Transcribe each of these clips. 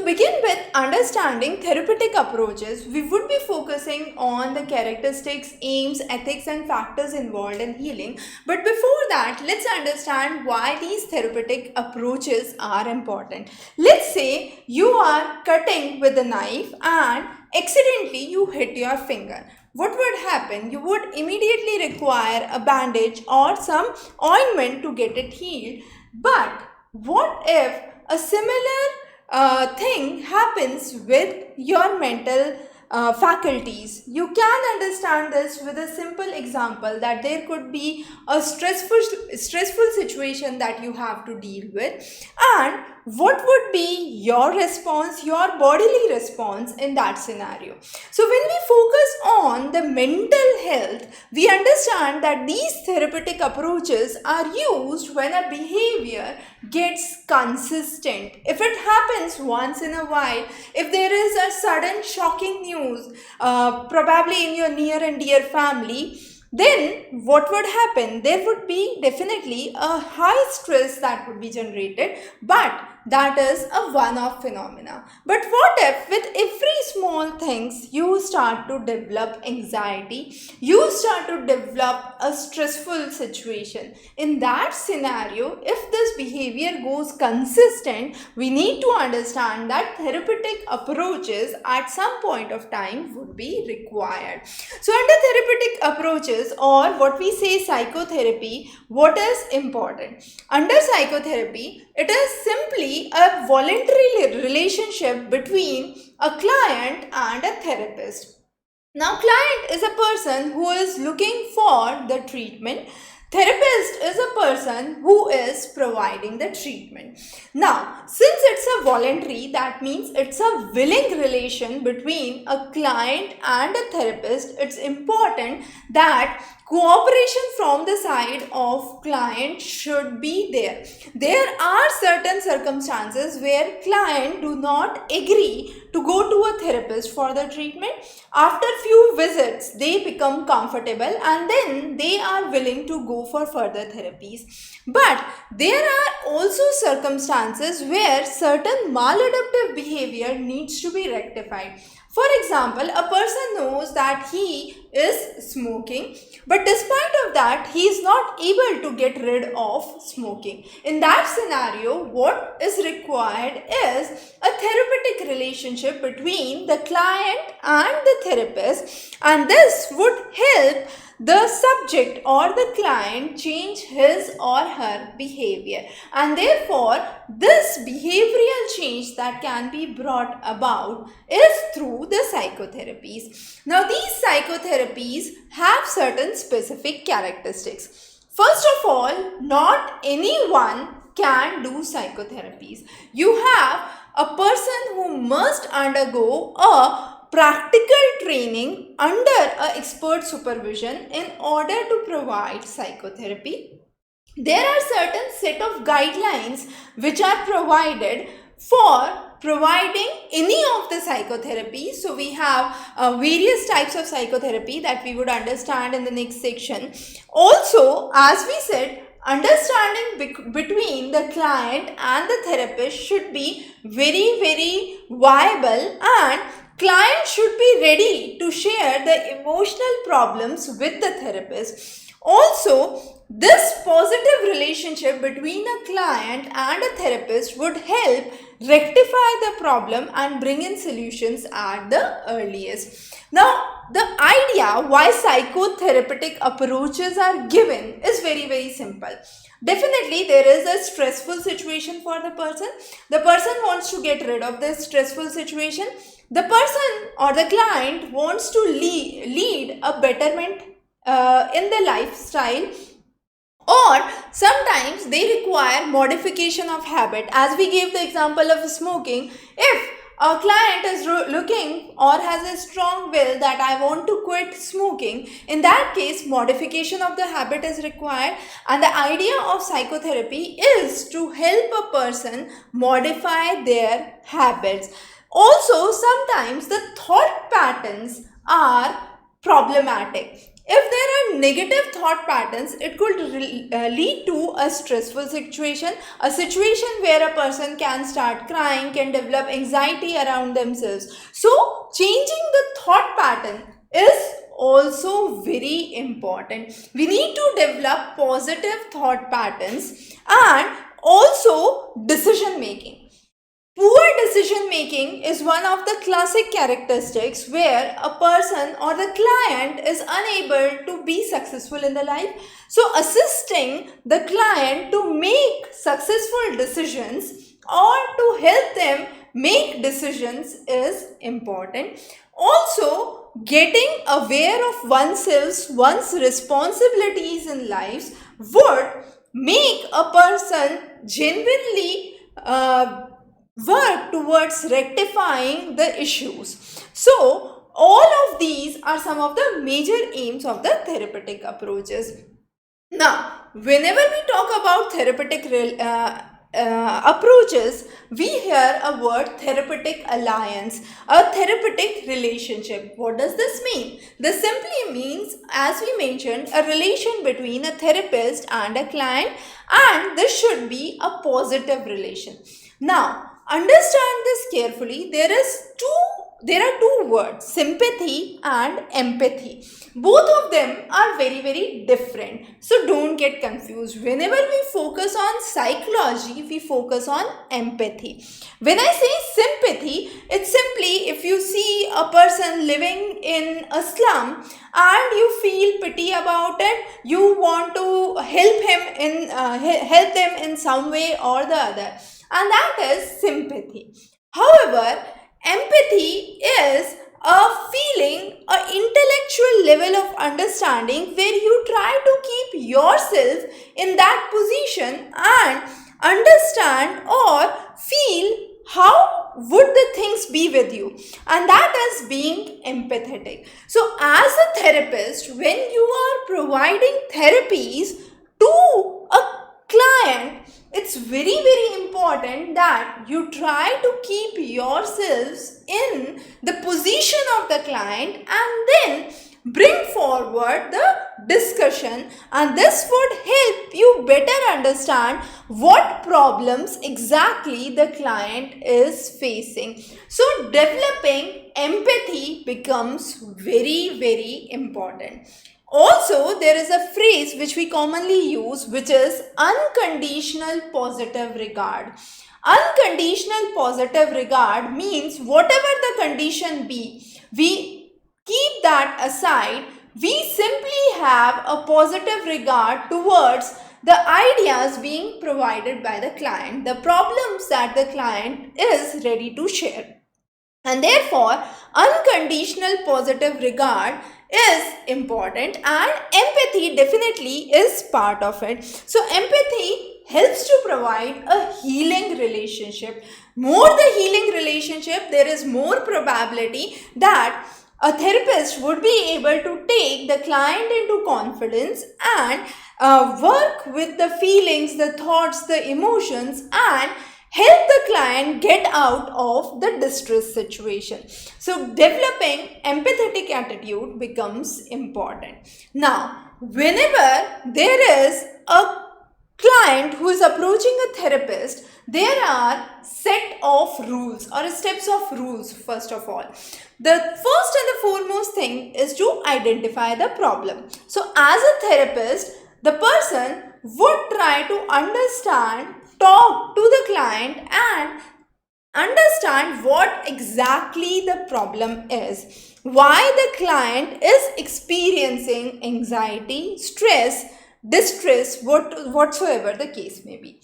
begin with understanding therapeutic approaches, we would be focusing on the characteristics, aims, ethics, and factors involved in healing. But before that, let's understand why these therapeutic approaches are important. Let's say you are cutting with a knife and accidentally you hit your finger. What would happen? You would immediately require a bandage or some ointment to get it healed. But what if a similar thing happens with your mental faculties? You can understand this with a simple example, that there could be a stressful situation that you have to deal with, and what would be your response, your bodily response in that scenario. So when we focus on the mental health, we understand that these therapeutic approaches are used when a behavior gets consistent. If it happens once in a while, if there is a sudden shocking news, probably in your near and dear family, then what would happen? There would be definitely a high stress that would be generated, but that is a one-off phenomena. But what if with every small things you start to develop anxiety, you start to develop a stressful situation? In that scenario, if this behavior goes consistent, we need to understand that therapeutic approaches at some point of time would be required. So under therapeutic approaches, or what we say psychotherapy, what is important? Under psychotherapy, it is simply a voluntary relationship between a client and a therapist. Now, client is a person who is looking for the treatment. Therapist is a person who is providing the treatment. Now, since it's a voluntary, that means it's a willing relation between a client and a therapist. It's important that cooperation from the side of client should be there. There are certain circumstances where client do not agree to go to a therapist for the treatment. After few visits, they become comfortable and then they are willing to go for further therapies. But there are also circumstances where certain maladaptive behavior needs to be rectified. For example, a person knows that he is smoking, but despite of that, he is not able to get rid of smoking. In that scenario, what is required is a therapeutic relationship between the client and the therapist, and this would help the subject or the client change his or her behavior, and therefore this behavioral change that can be brought about is through the psychotherapies. Now these psychotherapies have certain specific characteristics. First of all, not anyone can do psychotherapies. You have a person who must undergo a practical training under expert supervision in order to provide psychotherapy. There are certain set of guidelines which are provided for providing any of the psychotherapy. So we have various types of psychotherapy that we would understand in the next section. Also, as we said, understanding between the client and the therapist should be very viable, and client should be ready to share the emotional problems with the therapist. Also, this positive relationship between a client and a therapist would help rectify the problem and bring in solutions at the earliest. Now, the idea why psychotherapeutic approaches are given is very simple. Definitely, there is a stressful situation for the person. The person wants to get rid of this stressful situation. The person or the client wants to lead a betterment in the lifestyle, or sometimes they require modification of habit. As we gave the example of smoking, if a client is looking or has a strong will that I want to quit smoking, in that case modification of the habit is required, and the idea of psychotherapy is to help a person modify their habits. Also, sometimes the thought patterns are problematic. If there are negative thought patterns, it could lead to a stressful situation, a situation where a person can start crying, can develop anxiety around themselves. So, changing the thought pattern is also very important. We need to develop positive thought patterns and also decision making. Poor decision making is one of the classic characteristics where a person or the client is unable to be successful in the life. So, assisting the client to make successful decisions or to help them make decisions is important. Also, getting aware of one's responsibilities in life would make a person genuinely work towards rectifying the issues. So, all of these are some of the major aims of the therapeutic approaches. Now, whenever we talk about therapeutic approaches, we hear a word therapeutic alliance, a therapeutic relationship. What does this mean? This simply means, as we mentioned, a relation between a therapist and a client, and this should be a positive relation. Now, understand this carefully. There are two words, sympathy and empathy. Both of them are very, very different. So don't get confused. Whenever we focus on psychology, we focus on empathy. When I say sympathy, it's simply if you see a person living in a slum and you feel pity about it, you want to help them in some way or the other, and that is sympathy. However, empathy is a feeling, an intellectual level of understanding where you try to keep yourself in that position and understand or feel how would the things be with you, and that is being empathetic. So as a therapist, when you are providing therapies to a client, it's very, very important that you try to keep yourselves in the position of the client and then bring forward the discussion, and this would help you better understand what problems exactly the client is facing. So developing empathy becomes very, very important. Also, there is a phrase which we commonly use, which is unconditional positive regard. Unconditional positive regard means whatever the condition be, we keep that aside. We simply have a positive regard towards the ideas being provided by the client, the problems that the client is ready to share. And therefore, unconditional positive regard is important, and empathy definitely is part of it. So, empathy helps to provide a healing relationship. More the healing relationship, there is more probability that a therapist would be able to take the client into confidence and work with the feelings, the thoughts, the emotions, and help the client get out of the distress situation. So developing empathetic attitude becomes important. Now, whenever there is a client who is approaching a therapist, there are set of rules or steps of rules. First of all, the first and the foremost thing is to identify the problem. So as a therapist, the person would try to understand, talk to the client and understand what exactly the problem is, why the client is experiencing anxiety, stress, distress, whatsoever the case may be.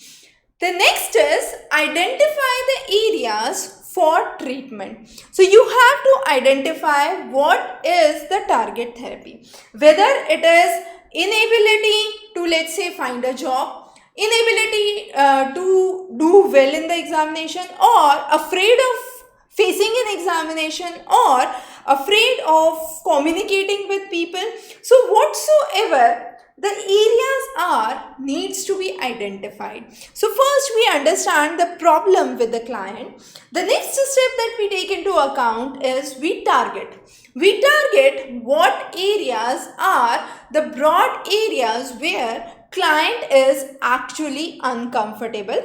The next is identify the areas for treatment. So you have to identify what is the target therapy, whether it is inability to, let's say, find a job, inability to do well in the examination, or afraid of facing an examination, or afraid of communicating with people. So whatsoever the areas are needs to be identified. So first we understand the problem with the client. The next step that we take into account is we target. We target what areas are the broad areas where client is actually uncomfortable,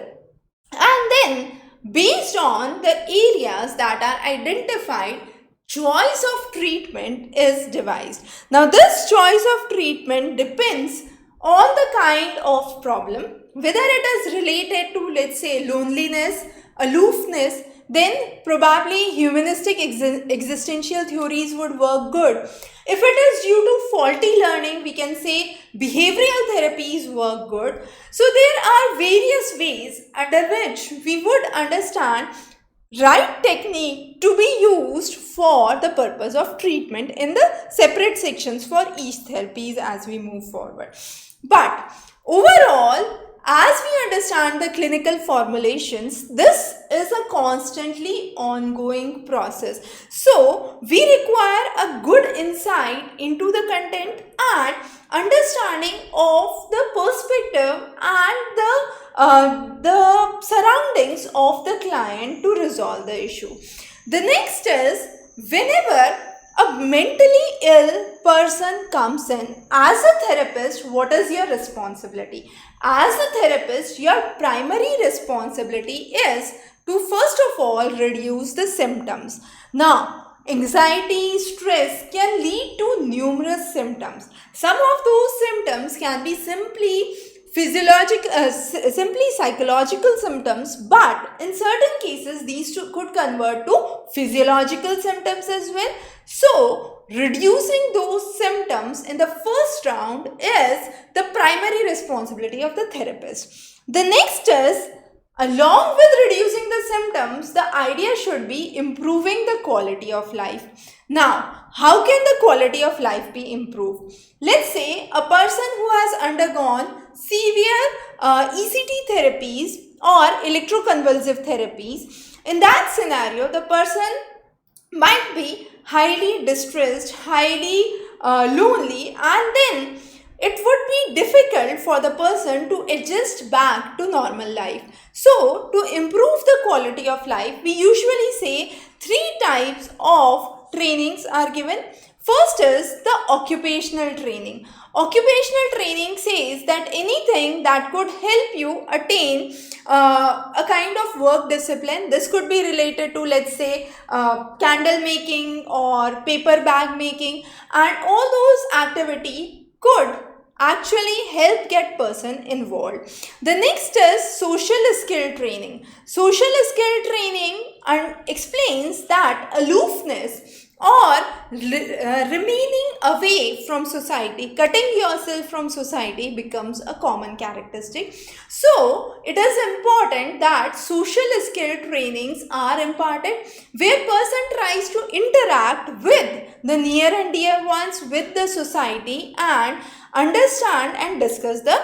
and then based on the areas that are identified, choice of treatment is devised. Now this choice of treatment depends on the kind of problem, whether it is related to, let's say, loneliness, aloofness, then probably humanistic existential theories would work good. If it is due to faulty learning, we can say behavioral therapies work good. So there are various ways under which we would understand right technique to be used for the purpose of treatment in the separate sections for each therapies as we move forward. But overall, as we understand the clinical formulations, this is a constantly ongoing process. So we require a good insight into the content and understanding of the perspective and the surroundings of the client to resolve the issue. The next is, whenever a mentally ill person comes in, as a therapist, what is your responsibility? As a therapist, your primary responsibility is to first of all reduce the symptoms. Now, anxiety, stress can lead to numerous symptoms. Some of those symptoms can be simply simply psychological symptoms, but in certain cases these could convert to physiological symptoms as well. So reducing those symptoms in the first round is the primary responsibility of the therapist. The next is, along with reducing the symptoms, the idea should be improving the quality of life. Now, how can the quality of life be improved? Let's say a person who has undergone severe ECT therapies or electroconvulsive therapies. In that scenario, the person might be highly distressed, highly lonely, and then it would be difficult for the person to adjust back to normal life. So, to improve the quality of life, we usually say 3 types of trainings are given. First is the occupational training. Occupational training says that anything that could help you attain a kind of work discipline. This could be related to, let's say, candle making or paper bag making, and all those activity could actually help get person involved. The next is social skill training. Social skill training explains that aloofness or remaining away from society, cutting yourself from society becomes a common characteristic. So it is important that social skill trainings are imparted, where person tries to interact with the near and dear ones, with the society, and understand and discuss the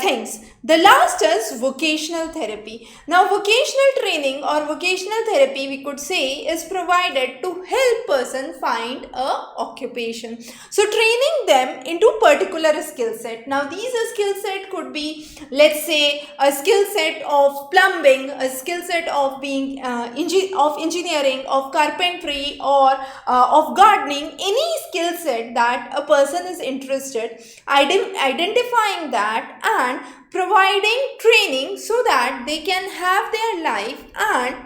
things. The last is vocational therapy. Now vocational training or vocational therapy, we could say, is provided to help person find a occupation. So training them into particular skill set. Now these skill set could be, let's say, a skill set of plumbing, a skill set of being of engineering, of carpentry, or of gardening, any skill set that a person is interested, identifying that and providing training so that they can have their life and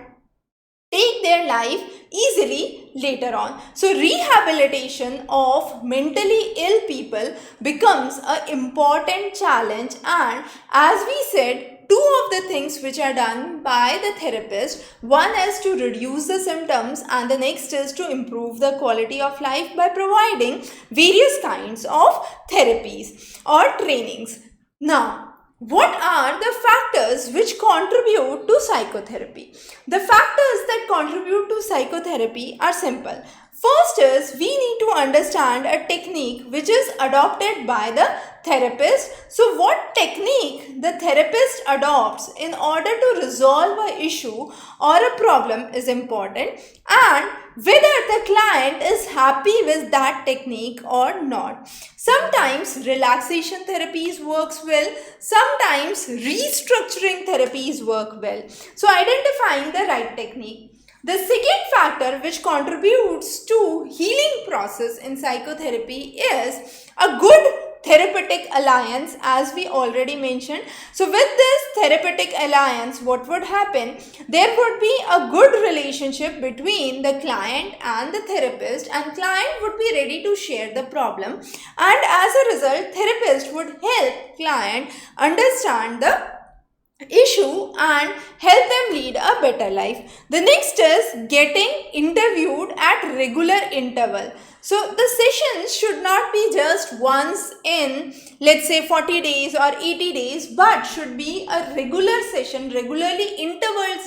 take their life easily later on. So rehabilitation of mentally ill people becomes an important challenge, and as we said, 2 of the things which are done by the therapist, one is to reduce the symptoms and the next is to improve the quality of life by providing various kinds of therapies or trainings. Now, what are the factors which contribute to psychotherapy? The factors that contribute to psychotherapy are simple. First is we need to understand a technique which is adopted by the therapist. So what technique the therapist adopts in order to resolve an issue or a problem is important, and whether the client is happy with that technique or not. Sometimes relaxation therapies works well, sometimes restructuring therapies work well. So identifying the right technique. The second factor which contributes to healing process in psychotherapy is a good therapeutic alliance, as we already mentioned. So with this therapeutic alliance, what would happen? There would be a good relationship between the client and the therapist, and client would be ready to share the problem, and as a result therapist would help client understand the issue and help them lead a better life. The next is getting interviewed at regular interval. So the sessions should not be just once in, let's say, 40 days or 80 days, but should be a regular session, regularly interval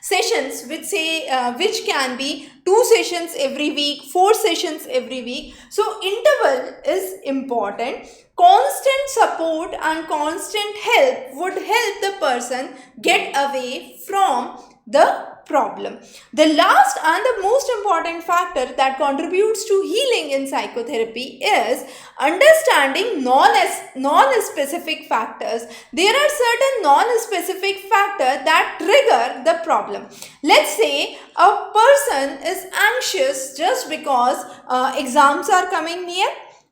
sessions which can be 2 sessions every week, 4 sessions every week. So interval is important. Constant support and constant help would help the person get away from the problem. The last and the most important factor that contributes to healing in psychotherapy is understanding non-specific factors. There are certain non-specific factors that trigger the problem. Let's say a person is anxious just because exams are coming near.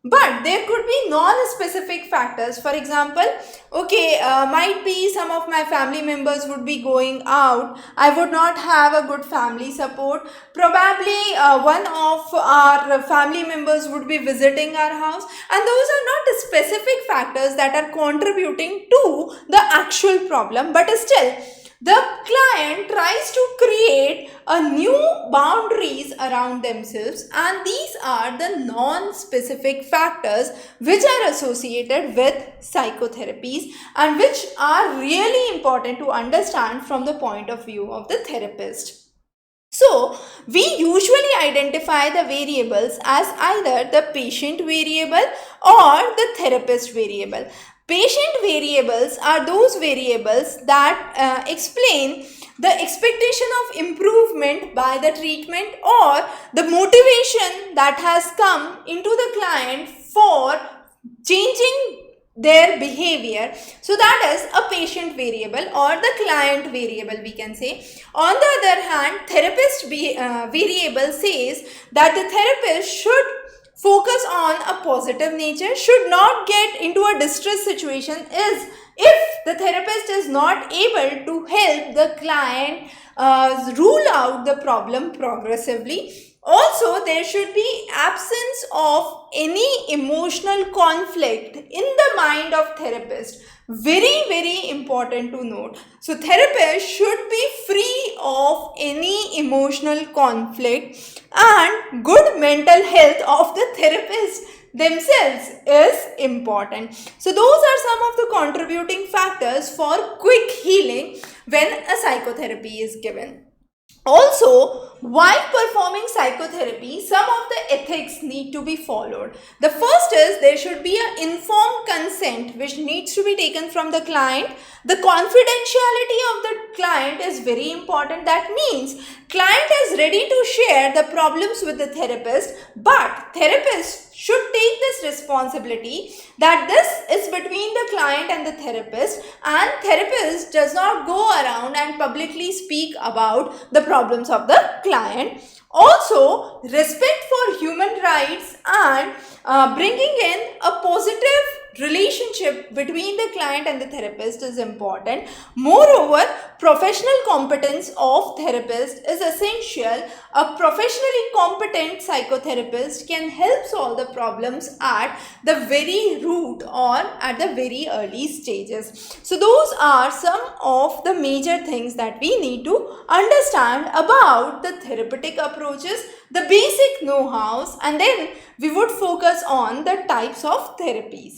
But there could be non-specific factors. For example, might be some of my family members would be going out. I would not have a good family support. Probably one of our family members would be visiting our house. And those are not specific factors that are contributing to the actual problem. But still, the client tries to create a new boundaries around themselves, and these are the non-specific factors which are associated with psychotherapies and which are really important to understand from the point of view of the therapist. So, we usually identify the variables as either the patient variable or the therapist variable. Patient variables are those variables that explain the expectation of improvement by the treatment or the motivation that has come into the client for changing their behavior. So that is a patient variable or the client variable, we can say. On the other hand, therapist variable says that the therapist should focus on a positive nature, should not get into a distress situation is if the therapist is not able to help the client rule out the problem progressively. Also, there should be absence of any emotional conflict in the mind of therapist. Very important to note. So therapist should be free of any emotional conflict, and good mental health of the therapist themselves is important. So those are some of the contributing factors for quick healing when a psychotherapy is given. Also, while performing psychotherapy, some of the ethics need to be followed. The first is there should be an informed consent which needs to be taken from the client. The confidentiality of the client is very important. That means client is ready to share the problems with the therapist, but therapist should take this responsibility that this is between the client and the therapist, and therapist does not go around and publicly speak about the problems of the client. Also, respect for human rights and bringing in a positive relationship between the client and the therapist is important. Moreover, professional competence of therapist is essential. A professionally competent psychotherapist can help solve the problems at the very root or at the very early stages. So those are some of the major things that we need to understand about the therapeutic approaches, the basic know-hows, and then we would focus on the types of therapies.